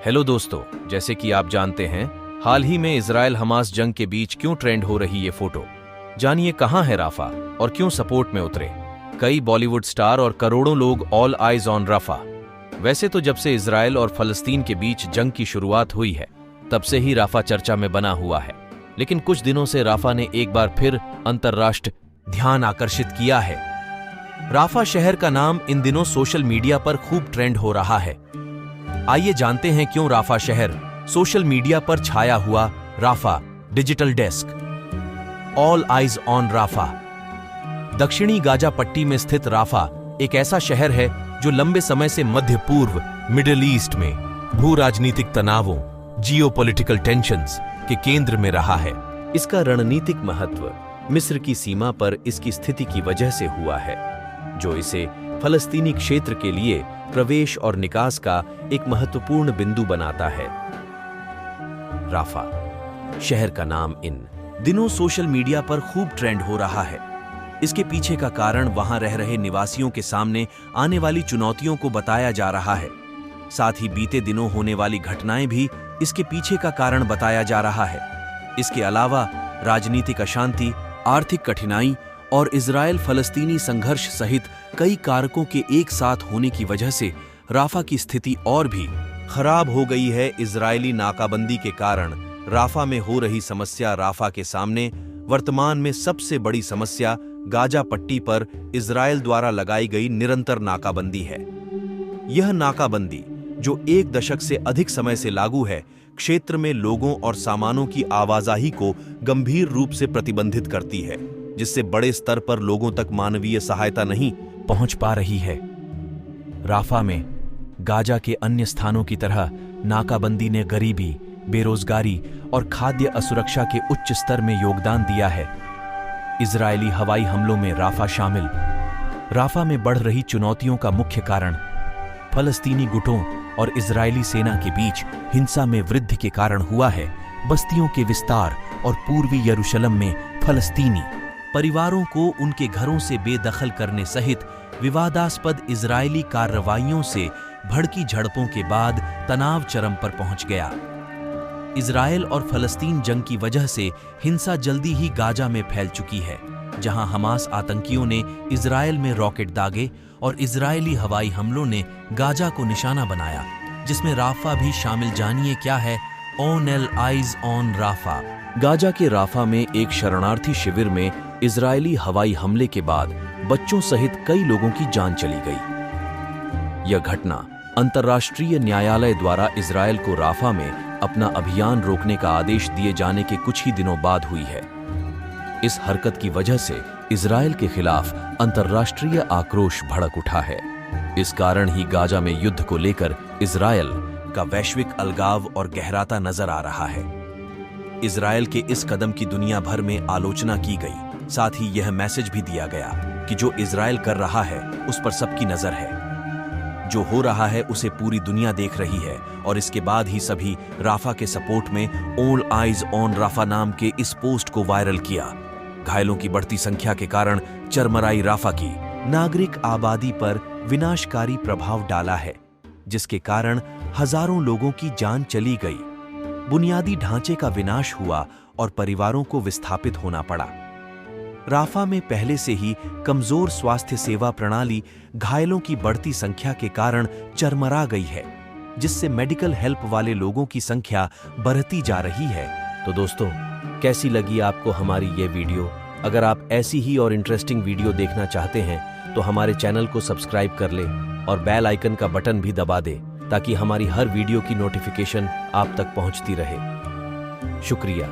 Hello दोस्तों, जैसे कि आप जानते हैं, हाल ही में इजराइल हमास जंग के बीच क्यों ट्रेंड हो रही ये फोटो। जानिए कहां है राफा और क्यों सपोर्ट में उतरे कई बॉलीवुड स्टार और करोड़ों लोग। All eyes on Rafah. वैसे तो जब से इजराइल और फलस्तीन के बीच जंग की शुरुआत हुई है, तब से ही राफा चर्चा में बना हुआ है। लेकिन कुछ दिनों से राफा ने एक बार फिर अंतर्राष्ट्रीय ध्यान आकर्षित किया है। राफा शहर का नाम इन दिनों सोशल मीडिया पर खूब ट्रेंड हो रहा है। आइए जानते हैं क्यों राफा शहर सोशल मीडिया पर छाया हुआ। Rafah digital desk. All eyes on Rafah. दक्षिणी गाजा पट्टी में स्थित राफा एक ऐसा शहर है जो लंबे समय से मध्य पूर्व मिडिल ईस्ट में भू राजनीतिक तनावों, जियोपॉलिटिकल टेंशंस के केंद्र में रहा है। इसका रणनीतिक महत्व मिस्र की सीमा पर इसकी स्थिति की वजह से हुआ है, जो इसे फलस्तीनी क्षेत्र के लिए प्रवेश और निकास का एक महत्वपूर्ण बिंदु बनाता है। राफा शहर का नाम इन दिनों सोशल मीडिया पर खूब ट्रेंड हो रहा है। इसके पीछे का कारण वहां रह रहे निवासियों के सामने आने वाली चुनौतियों को बताया जा रहा है। साथ ही बीते दिनों होने वाली घटनाएं भी इसके पीछे का कारण बताया जा रहा है। इसके अलावा राजनीतिक अशांति, आर्थिक कठिनाई और इजराइल फलस्तीनी संघर्ष सहित कई कारकों के एक साथ होने की वजह से राफा की स्थिति और भी खराब हो गई है। इजरायली नाकाबंदी के कारण राफा में हो रही समस्या। राफा के सामने वर्तमान में सबसे बड़ी समस्या गाजा पट्टी पर इजराइल द्वारा लगाई गई निरंतर नाकाबंदी है। यह नाकाबंदी, जो 1 दशक से अधिक समय से लागू है, क्षेत्र में लोगों और सामानों की आवाजाही को गंभीर रूप से प्रतिबंधित करती है, जिससे बड़े स्तर पर लोगों तक मानवीय सहायता नहीं पहुंच पा रही है। राफा में गाजा के अन्य स्थानों की तरह नाकाबंदी ने गरीबी, बेरोजगारी और खाद्य असुरक्षा के उच्च स्तर में योगदान दिया है। इजरायली हवाई हमलों में राफा शामिल। राफा में बढ़ रही चुनौतियों का मुख्य कारण फलस्तीनी गुटों और इजरायली सेना के बीच हिंसा में वृद्धि के कारण हुआ है। बस्तियों के विस्तार और पूर्वी यरूशलेम में फलस्तीनी परिवारों को उनके घरों से बेदखल करने सहित विवादास्पद इजरायली कार्रवाइयों से भड़की झड़पों के बाद तनाव चरम पर पहुंच गया। इजरायल और फलस्तीन जंग की वजह से हिंसा जल्दी ही गाजा में फैल चुकी है, जहां हमास आतंकियों ने इजरायल में रॉकेट दागे और इजरायली हवाई हमलों ने गाजा को निशाना बनाया, जिसमें राफा भी शामिल। जानिए क्या है all eyes on Rafah. Gaza के राफा में एक शरणार्थी शिविर में इजरायली हवाई हमले के बाद बच्चों सहित कई लोगों की जान चली गई। यह घटना अंतर्राष्ट्रीय न्यायालय द्वारा इजरायल को राफा में अपना अभियान रोकने का आदेश दिए जाने के कुछ ही दिनों बाद हुई है। इस हरकत की वजह से इजरायल के खिलाफ अंतर्राष्ट्रीय आक्रोश भड़क उठा है। इस कारण ही गाजा में युद्ध को लेकर इजरायल का वैश्विक अलगाव और गहराता नजर आ रहा है। इजरायल के इस कदम की दुनिया भर में आलोचना की गई। साथ ही यह मैसेज भी दिया गया कि जो इजरायल कर रहा है उस पर सबकी नजर है। जो हो रहा है उसे पूरी दुनिया देख रही है। और इसके बाद ही सभी राफा के सपोर्ट में ऑल आइज ऑन राफा नाम के इस पोस्ट को वायरल किया। घायलों की बढ़ती संख्या के कारण चरमराई राफा की नागरिक आबादी पर विनाशकारी प्रभाव डाला है, जिसके कारण हजारों लोगों की जान चली गई, बुनियादी ढांचे का विनाश हुआ और परिवारों को विस्थापित होना पड़ा। राफा में पहले से ही कमजोर स्वास्थ्य सेवा प्रणाली घायलों की बढ़ती संख्या के कारण चरमरा गई है, जिससे मेडिकल हेल्प वाले लोगों की संख्या बढ़ती जा रही है। तो दोस्तों, कैसी लगी आपको हमारी ये वीडियो? अगर आप ऐसी ही और इंटरेस्टिंग वीडियो देखना चाहते हैं तो हमारे चैनल को सब्सक्राइब कर लें और बेल आइकन का बटन भी दबा दें, ताकि हमारी हर वीडियो की नोटिफिकेशन आप तक पहुंचती रहे। शुक्रिया।